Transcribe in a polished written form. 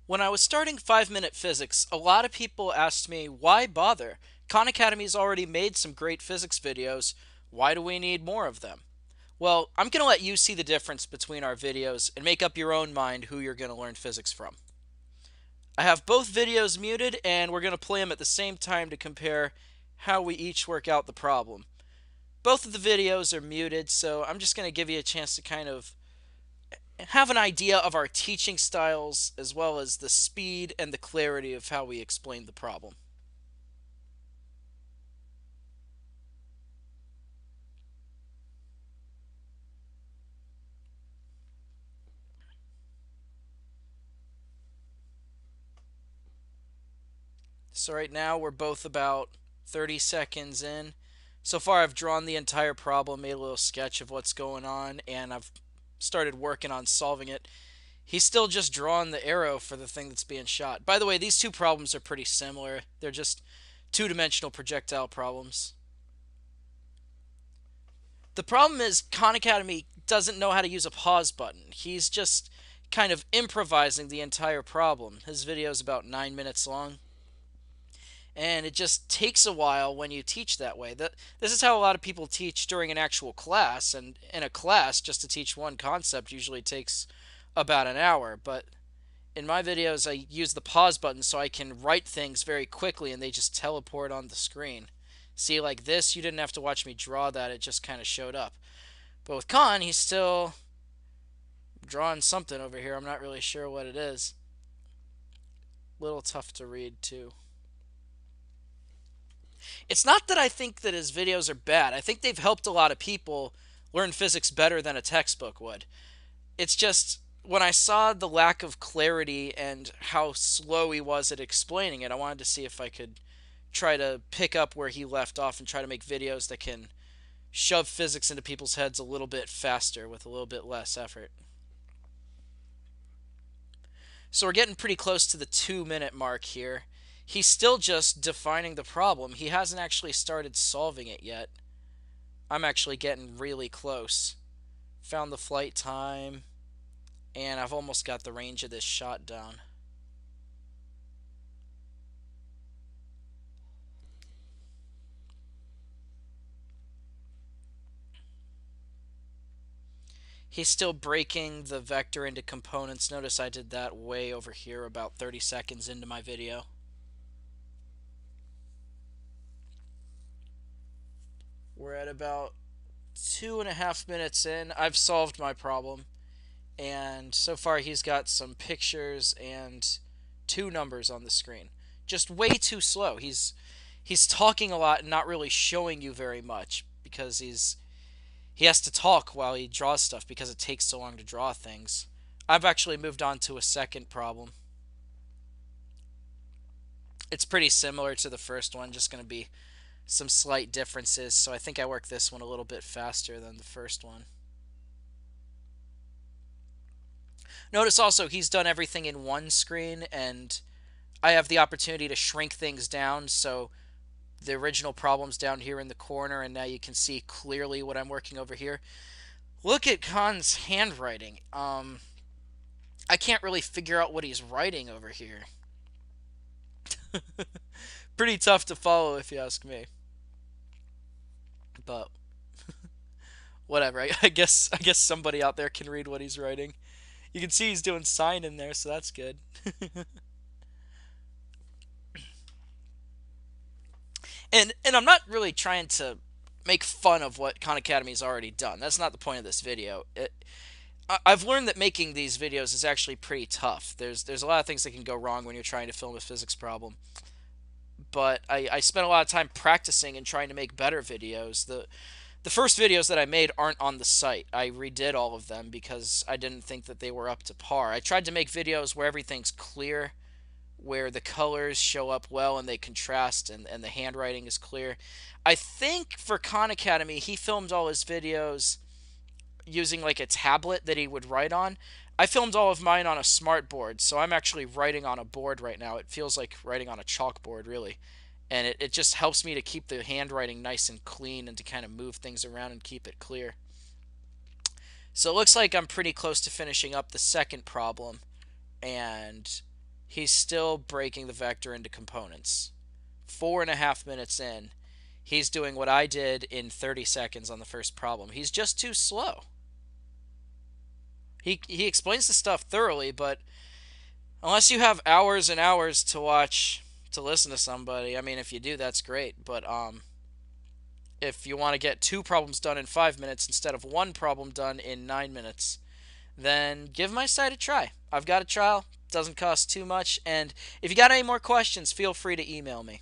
When I was starting 5 Minute Physics, a lot of people asked me, why bother? Khan Academy's already made some great physics videos. Why do we need more of them? Well, I'm going to let you see the difference between our videos and make up your own mind who you're going to learn physics from. I have both videos muted, and we're going to play them at the same time to compare how we each work out the problem. Both of the videos are muted, so I'm just going to give you a chance to kind of have an idea of our teaching styles as well as the speed and the clarity of how we explain the problem. So right now we're both about 30 seconds in. So far I've drawn the entire problem, made a little sketch of what's going on, and I've started working on solving it. He's still just drawing the arrow for the thing that's being shot. By the way, these two problems are pretty similar. They're just two-dimensional projectile problems. The problem is Khan Academy doesn't know how to use a pause button. He's just kind of improvising the entire problem. His video is about 9 minutes long, and it just takes a while when you teach that way. This is how a lot of people teach during an actual class, and in a class, just to teach one concept usually takes about an hour, but in my videos I use the pause button so I can write things very quickly and they just teleport on the screen. See, like this, you didn't have to watch me draw that, it just kind of showed up. But with Khan, he's still drawing something over here. I'm not really sure what it is. Little tough to read, too. It's not that I think that his videos are bad. I think they've helped a lot of people learn physics better than a textbook would. It's just when I saw the lack of clarity and how slow he was at explaining it, I wanted to see if I could try to pick up where he left off and try to make videos that can shove physics into people's heads a little bit faster with a little bit less effort. So we're getting pretty close to the 2 minute mark here. He's still just defining the problem. He hasn't actually started solving it yet. I'm actually getting really close. Found the flight time, and I've almost got the range of this shot down. He's still breaking the vector into components. Notice I did that way over here about 30 seconds into my video. We're at about 2.5 minutes in. I've solved my problem, and so far he's got some pictures and two numbers on the screen. Just way too slow. He's talking a lot and not really showing you very much because he has to talk while he draws stuff because it takes so long to draw things. I've actually moved on to a second problem. It's pretty similar to the first one, just going to be some slight differences, so I think I work this one a little bit faster than the first one. Notice also he's done everything in one screen, and I have the opportunity to shrink things down, so the original problem's down here in the corner, and now you can see clearly what I'm working over here. Look at Khan's handwriting. I can't really figure out what he's writing over here. Pretty tough to follow if you ask me. But whatever. I guess somebody out there can read what he's writing. You can see he's doing sign in there, so that's good. And I'm not really trying to make fun of what Khan Academy's already done. That's not the point of this video. I've learned that making these videos is actually pretty tough. There's a lot of things that can go wrong when you're trying to film a physics problem. But I spent a lot of time practicing and trying to make better videos. The first videos that I made aren't on the site. I redid all of them because I didn't think that they were up to par. I tried to make videos where everything's clear, where the colors show up well and they contrast and the handwriting is clear. I think for Khan Academy, he filmed all his videos using like a tablet that he would write on. I filmed all of mine on a smart board, so I'm actually writing on a board right now. It feels like writing on a chalkboard, really. And it just helps me to keep the handwriting nice and clean and to kind of move things around and keep it clear. So it looks like I'm pretty close to finishing up the second problem. And he's still breaking the vector into components. 4.5 minutes in, he's doing what I did in 30 seconds on the first problem. He's just too slow. He explains the stuff thoroughly, but unless you have hours and hours to watch, to listen to somebody, I mean, if you do, that's great. But if you want to get two problems done in 5 minutes instead of one problem done in 9 minutes, then give my site a try. I've got a trial. Doesn't cost too much. And if you got any more questions, feel free to email me.